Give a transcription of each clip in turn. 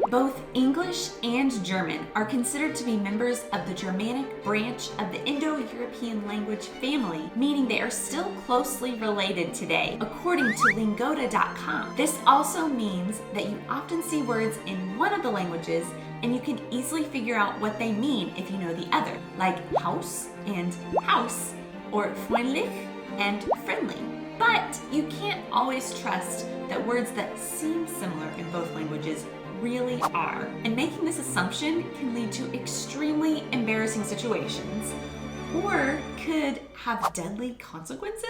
Both English and German are considered to be members of the Germanic branch of the Indo-European language family, meaning they are still closely related today, according to Lingoda.com. This also means that you often see words in one of the languages and you can easily figure out what they mean if you know the other, like Haus and Haus, or freundlich and friendly. But you can't always trust that words that seem similar in both languages really are. And making this assumption can lead to extremely embarrassing situations, or could have deadly consequences.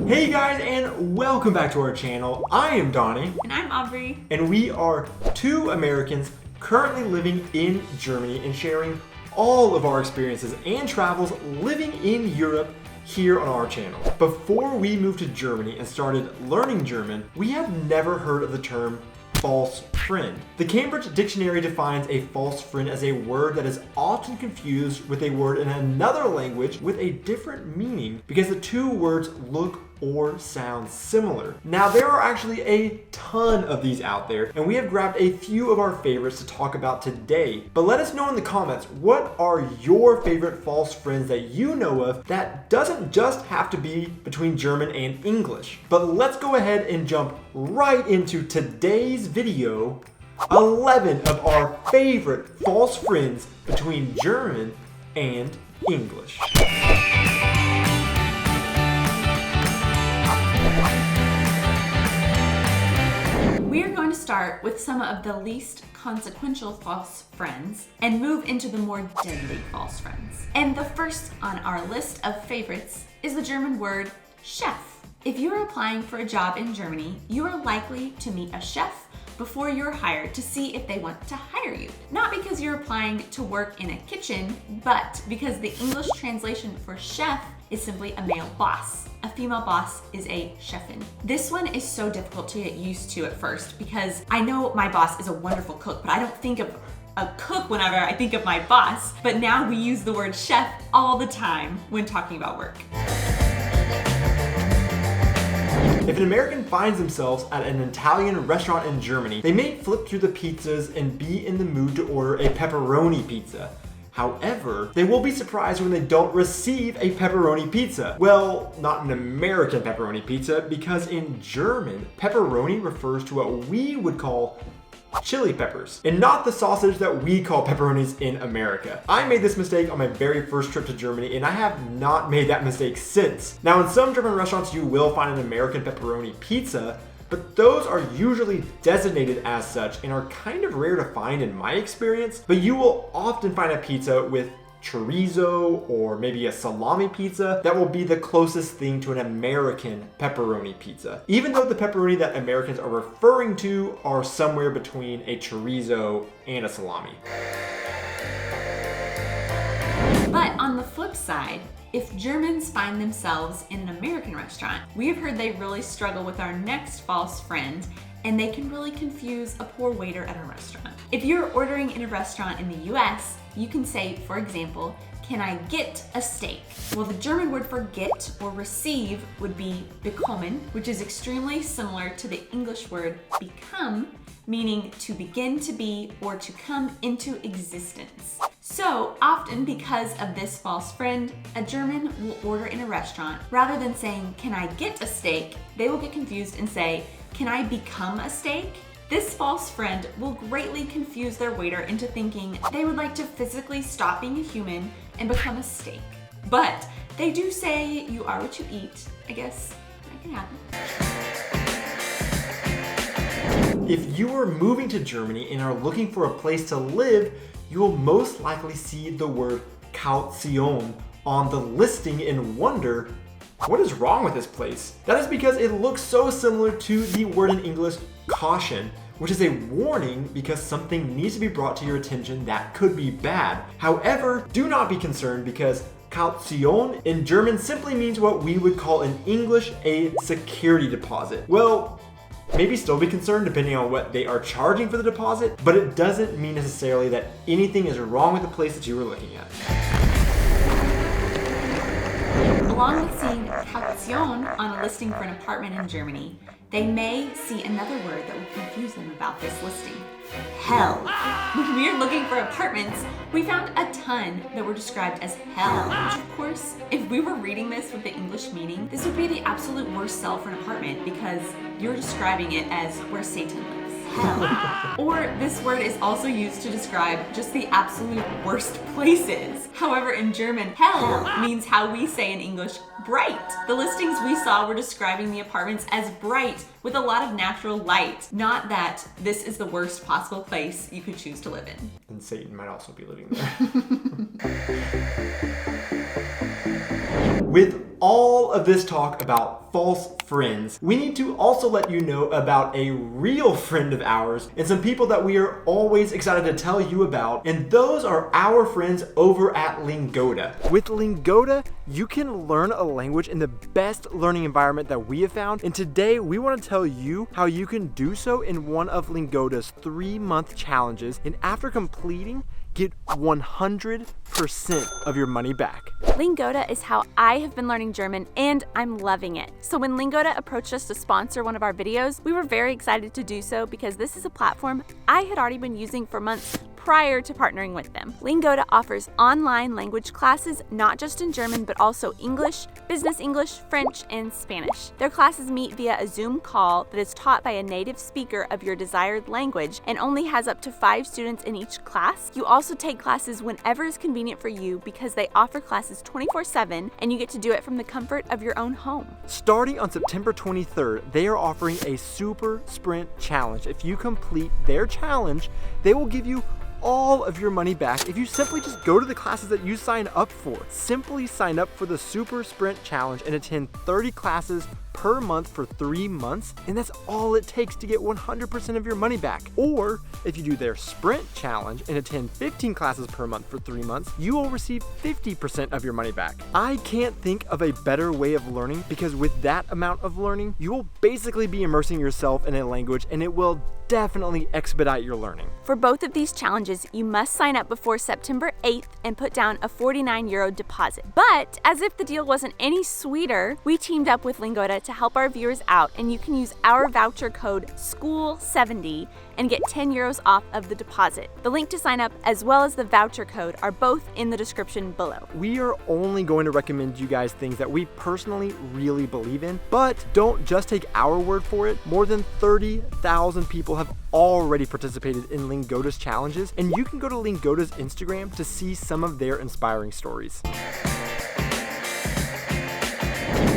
Hey guys, and welcome back to our channel. I am Donnie. And I'm Aubrey. And we are two Americans currently living in Germany and sharing all of our experiences and travels living in Europe here on our channel. Before we moved to Germany and started learning German, we had never heard of the term false friend. The Cambridge Dictionary defines a false friend as a word that is often confused with a word in another language with a different meaning because the two words look or sound similar. Now, there are actually a ton of these out there, and we have grabbed a few of our favorites to talk about today. But let us know in the comments, what are your favorite false friends that you know of that doesn't just have to be between German and English? But let's go ahead and jump right into today's video, 11 of our favorite false friends between German and English. We are going to start with some of the least consequential false friends and move into the more deadly false friends. And the first on our list of favorites is the German word chef. If you're applying for a job in Germany, you are likely to meet a chef before you're hired to see if they want to hire you. Not because you're applying to work in a kitchen, but because the English translation for chef is simply a male boss. A female boss is a chefin. This one is so difficult to get used to at first because I know my boss is a wonderful cook, but I don't think of a cook whenever I think of my boss. But now we use the word chef all the time when talking about work. If an American finds themselves at an Italian restaurant in Germany, they may flip through the pizzas and be in the mood to order a pepperoni pizza. However, they will be surprised when they don't receive a pepperoni pizza. Well, not an American pepperoni pizza, because in German, pepperoni refers to what we would call chili peppers, and not the sausage that we call pepperonis in America. I made this mistake on my very first trip to Germany, and I have not made that mistake since. Now, in some German restaurants, you will find an American pepperoni pizza, but those are usually designated as such and are kind of rare to find in my experience. But you will often find a pizza with chorizo or maybe a salami pizza that will be the closest thing to an American pepperoni pizza, even though the pepperoni that Americans are referring to are somewhere between a chorizo and a salami. But on the flip side, if Germans find themselves in an American restaurant, we have heard they really struggle with our next false friend, and they can really confuse a poor waiter at a restaurant. If you're ordering in a restaurant in the US, you can say, for example, "Can I get a steak?" Well, the German word for get or receive would be bekommen, which is extremely similar to the English word become, meaning to begin to be or to come into existence. So often, because of this false friend, a German will order in a restaurant. Rather than saying, "Can I get a steak?" they will get confused and say, "Can I become a steak?" This false friend will greatly confuse their waiter into thinking they would like to physically stop being a human and become a steak. But they do say you are what you eat. I guess that can happen. If you are moving to Germany and are looking for a place to live, you will most likely see the word Kaution on the listing and wonder, what is wrong with this place? That is because it looks so similar to the word in English, caution, which is a warning because something needs to be brought to your attention that could be bad. However, do not be concerned because Kaution in German simply means what we would call in English a security deposit. Well, Maybe still be concerned depending on what they are charging for the deposit, but it doesn't mean necessarily that anything is wrong with the place that you were looking at. Along with seeing Kaution on a listing for an apartment in Germany, they may see another word that will confuse them about this listing: hell. When we were looking for apartments, we found a ton that were described as hell, which of course, if we were reading this with the English meaning, this would be the absolute worst sell for an apartment because you're describing it as where Satan lives. Hell. Or this word is also used to describe just the absolute worst places. However, in German, hell means how we say in English, bright. The listings we saw were describing the apartments as bright with a lot of natural light, not that this is the worst possible place you could choose to live in. And Satan might also be living there. With all of this talk about false friends, we need to also let you know about a real friend of ours and some people that we are always excited to tell you about, and those are our friends over at Lingoda. With Lingoda, you can learn a language in the best learning environment that we have found, and today we want to tell you how you can do so in one of Lingoda's 3-month challenges, and after completing, get 100% of your money back. Lingoda is how I have been learning German, and I'm loving it. So when Lingoda approached us to sponsor one of our videos, we were very excited to do so because this is a platform I had already been using for months prior to partnering with them. Lingoda offers online language classes, not just in German, but also English, Business English, French, and Spanish. Their classes meet via a Zoom call that is taught by a native speaker of your desired language and only has up to 5 students in each class. You also take classes whenever is convenient for you because they offer classes 24/7 and you get to do it from the comfort of your own home. Starting on September 23rd, they are offering a super sprint challenge. If you complete their challenge, they will give you all of your money back if you simply just go to the classes that you sign up for. Simply sign up for the Super Sprint Challenge and attend 30 classes per month for 3 months, and that's all it takes to get 100% of your money back. Or if you do their Sprint Challenge and attend 15 classes per month for 3 months, you will receive 50% of your money back. I can't think of a better way of learning because with that amount of learning, you will basically be immersing yourself in a language and it will definitely expedite your learning. For both of these challenges, you must sign up before September 8th and put down a €49 deposit. But as if the deal wasn't any sweeter, we teamed up with Lingoda to help our viewers out, and you can use our voucher code SCHOOL70 and get €10 off of the deposit. The link to sign up as well as the voucher code are both in the description below. We are only going to recommend you guys things that we personally really believe in, but don't just take our word for it. More than 30,000 people have already participated in Lingoda's challenges, and you can go to Lingoda's Instagram to see some of their inspiring stories.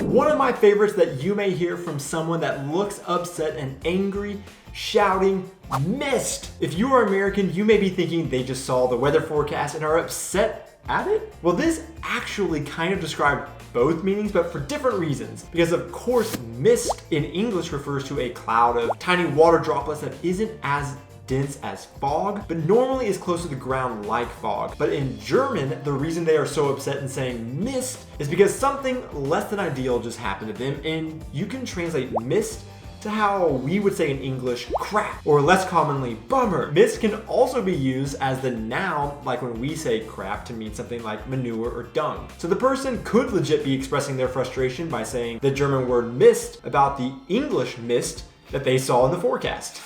One of my favorites that you may hear from someone that looks upset and angry, shouting, "Missed!" If you are American, you may be thinking they just saw the weather forecast and are upset at it. Well, this actually kind of described both meanings, but for different reasons. Because of course, mist in English refers to a cloud of tiny water droplets that isn't as dense as fog, but normally is close to the ground like fog. But in German, the reason they are so upset and saying mist is because something less than ideal just happened to them, and you can translate mist to how we would say in English crap, or less commonly bummer. Mist can also be used as the noun, like when we say crap, to mean something like manure or dung. So the person could legit be expressing their frustration by saying the German word mist about the English mist that they saw in the forecast.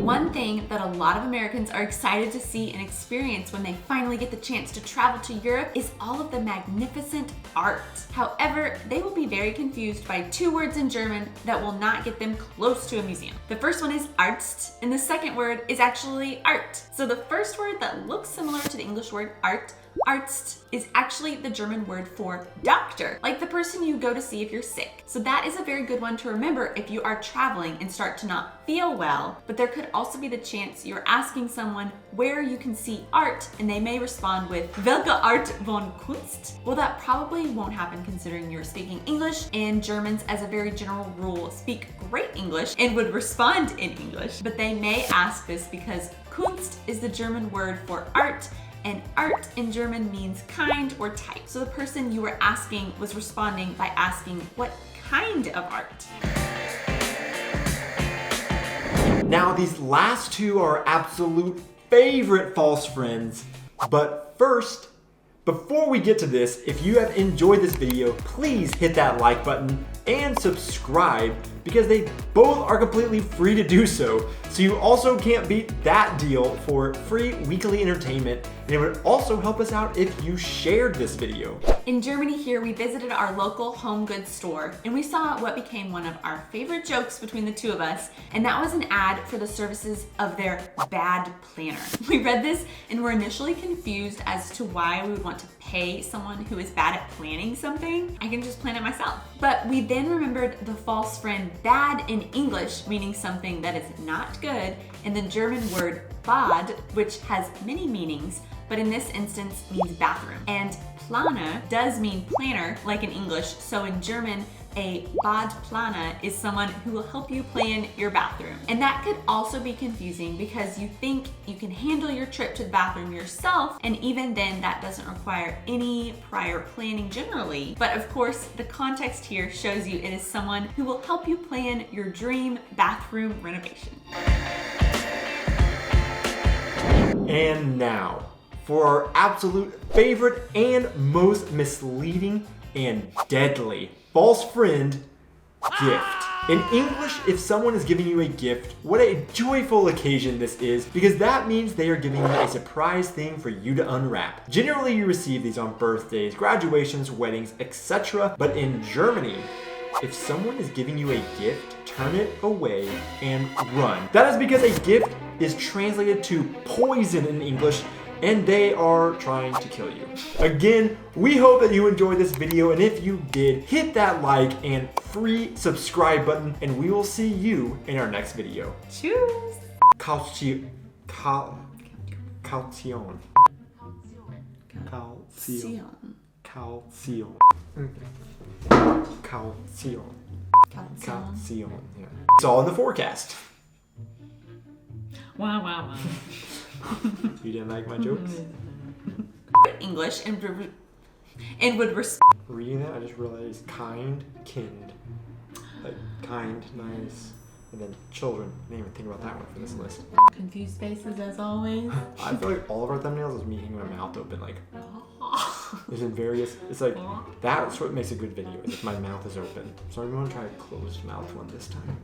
One thing that a lot of Americans are excited to see and experience when they finally get the chance to travel to Europe is all of the magnificent art. However, they will be very confused by 2 words in German that will not get them close to a museum. The first one is Arzt, and the second word is actually art. So the first word that looks similar to the English word art, Arzt, is actually the German word for doctor, like the person you go to see if you're sick. So that is a very good one to remember if you are traveling and start to not feel well, but there could also be the chance you're asking someone where you can see art and they may respond with Welche Art von Kunst? Well, that probably won't happen considering you're speaking English, and Germans as a very general rule speak great English and would respond in English, but they may ask this because Kunst is the German word for art, and art in German means kind or type. So the person you were asking was responding by asking what kind of art. Now, these last two are our absolute favorite false friends. But first, before we get to this, if you have enjoyed this video, please hit that like button and subscribe because they both are completely free to do so. So you also can't beat that deal for free weekly entertainment, and it would also help us out if you shared this video. In Germany here, we visited our local home goods store and we saw what became one of our favorite jokes between the two of us, and that was an ad for the services of their Badplaner. We read this and were initially confused as to why we would want to pay someone who is bad at planning something. I can just plan it myself. But we then remembered the false friend bad in English, meaning something that is not good, and the German word Bad, which has many meanings, but in this instance means bathroom. And Planer does mean planner, like in English, so in German, a Badplaner is someone who will help you plan your bathroom. And that could also be confusing because you think you can handle your trip to the bathroom yourself, and even then that doesn't require any prior planning generally. But of course, the context here shows you it is someone who will help you plan your dream bathroom renovation. And now, for our absolute favorite and most misleading and deadly false friend gift. In English, if someone is giving you a gift, what a joyful occasion this is, because that means they are giving you a surprise thing for you to unwrap. Generally, you receive these on birthdays, graduations, weddings, etc. But in Germany, if someone is giving you a gift, turn it away and run. That is because a gift is translated to poison in English, and they are trying to kill you. Again, we hope that you enjoyed this video, and if you did, hit that like and free subscribe button, and we will see you in our next video. Cheers! Kaution. Kaution. Yeah. It's all in the forecast. Wow. You didn't like my jokes? English and would Reading it, I just realized kind, like kind, nice, and then children. I didn't even think about that one for this list. confused faces as always. I feel like all of our thumbnails is me hitting my mouth open, like there's in various. It's like that's what makes a good video, is if my mouth is open. So I'm gonna try a closed mouth one this time.